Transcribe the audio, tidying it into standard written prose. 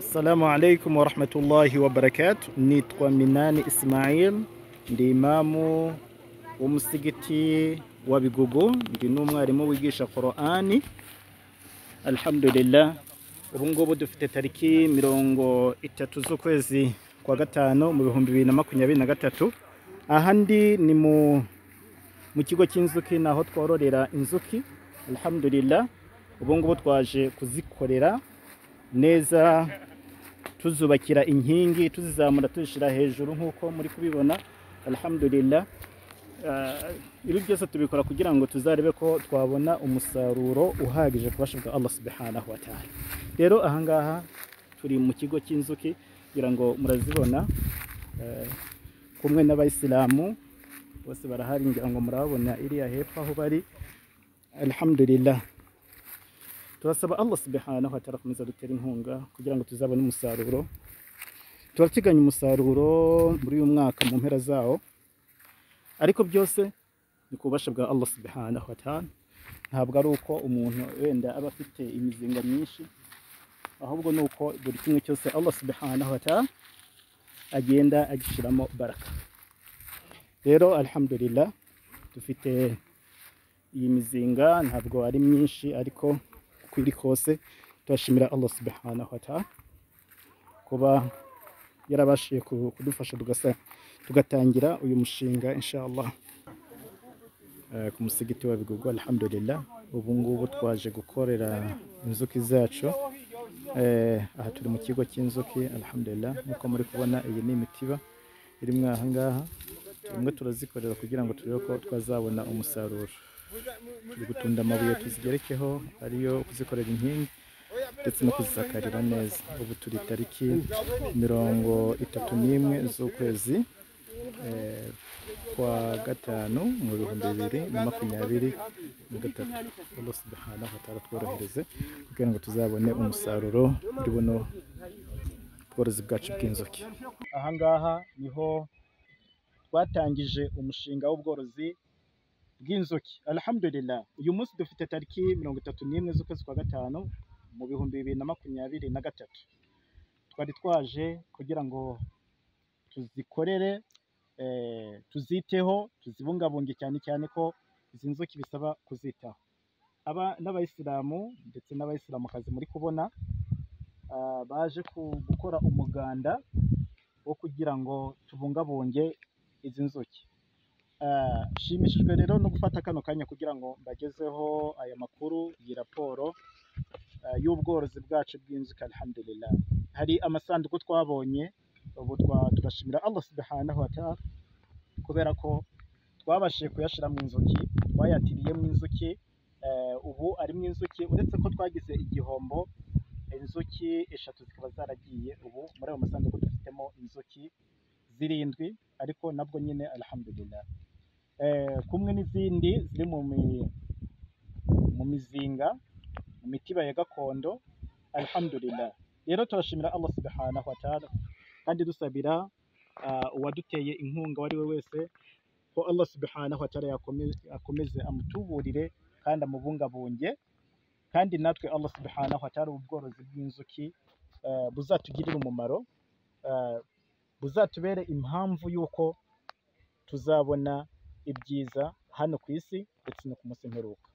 Assalamu alaikum wa rahmatullahi wa barakatuh. Nitwa Minani Ismail, ndi imamu w'umusigiti wa Bigugu, ndi n'umwarimu wigisha Qur'ani. Alhamdulillah, ubu ngubu dufite tariki 30 z'ukwezi kwa gatanu mu 2023. Aha ndi ni mu kigo cy'inzuki naho twororera inzuki. Alhamdulillah, ubu ngubu twaje kuzikorera neza, tuzubakira inkingi, tuzizamura tuzishira hejuru nkuko muri kubibona. Alhamdulillah, ibi byose tubikora kugira ngo tuzarebe ko twabona umusaruro uhagije kubashaka Allah subhanahu wa ta'ala. Rero ahangaha turi mu kigo cy'inzuki kugira ngo murazibona, kumwe n'abayisilamu bose barahari, ngira ngo murabona iriya hepfo aho bari. Alhamdulillah, turasaba Allah subhanahu wa ta'ala kumeza dutera inkunga kugira ngo tuzabone umusaruro. Turateganya umusaruro muri uyu mwaka mu mpera zawo, ariko byose ni kubasha bwa Allah subhanahu wa ta'ala. Ntabwo ari uko umuntu wenda aba afite imizinga myinshi, ahubwo ni uko buri kimwe cyose Allah subhanahu wa ta'ala agenda agishiramo baraka. Rero alhamdulillah, dufite iyi mizinga, ntabwo ari myinshi, ariko kuri kose turashimira Allah subhanahu wa ta'ala kuba yarabashije kudufasha tugatangira uyu mushinga inshallah ku musigiti wa Bigugu. Alhamdulillah, ubu ngubu twaje gukorera inzuki zacu. Aha turi mu kigo cy'inzuki. Alhamdulillah, nkuko muri kubona iyi ni imitiba irimo aha ngaha, tumwe turazikorera kugira ngo turebe ko twazabona umusaruro. Turi gutunda amabuye tuzigerekeho, ariyo kuzikorera inkingi ndetse no kuzisakarira neza. Ubu turi tariki 31 z'ukwezi kwa gatanu mu 2023. Allah subhanahu wa ta'ala tworohereze kugira ngo tuzabone umusaruro muri buno bworozi bwacu bw'inzuki. Ahangaha niho twatangije umushinga w'ubworozi bw'inzuki. Alhamdulillah, uyu munsi dufite tariki 31 z'ukwezi kwa gatanu mu 2023. Twari twaje kugira ngo tuzikorere, tuziteho, tuzibungabunge, cyane cyane ko izi nzuki bisaba kuzitaho. Aba n'abayisilamu ndetse n'abayisilamukazi muri kubona baje gukora umuganda wo kugira ngo tubungabunge izi nzuki. Shimishijwe rero no gufata kano kanya kugira ngo mbagezeho aya makuru, iyi raporo y'ubworozi bwacu bw'inzuki. Alhamdulillah, hari amasanduku twabonye, ubu turashimira Allah subhanahu wa ta'ala kubera ko twabashije kuyashiramo inzuki, twayatiriyemo inzuki. Ubu arimo inzuki, uretse ko twagize igihombo, inzuki 3 zikaba zaragiye. Ubu muri ayo masanduku dufitemo inzuki 7, ariko nabwo nyine alhamdulillah, kumwe n'izindi ziri mu mizinga, mu mitiba ya gakondo. Alhamdulillah, rero turashimira Allah subhanahu wa ta'ala kandi dusabira uwaduteye inkunga wari we wese ko Allah subhanahu wa ta'ala akomeze amutuburire kandi amubungabunge, kandi natwe Allah subhanahu wa ta'ala ubworozi bw'inzuki buzatugirira umumaro, buzatubere impamvu y'uko tuzabona ibyiza hano ku isi ndetse no ku munsi mperuka.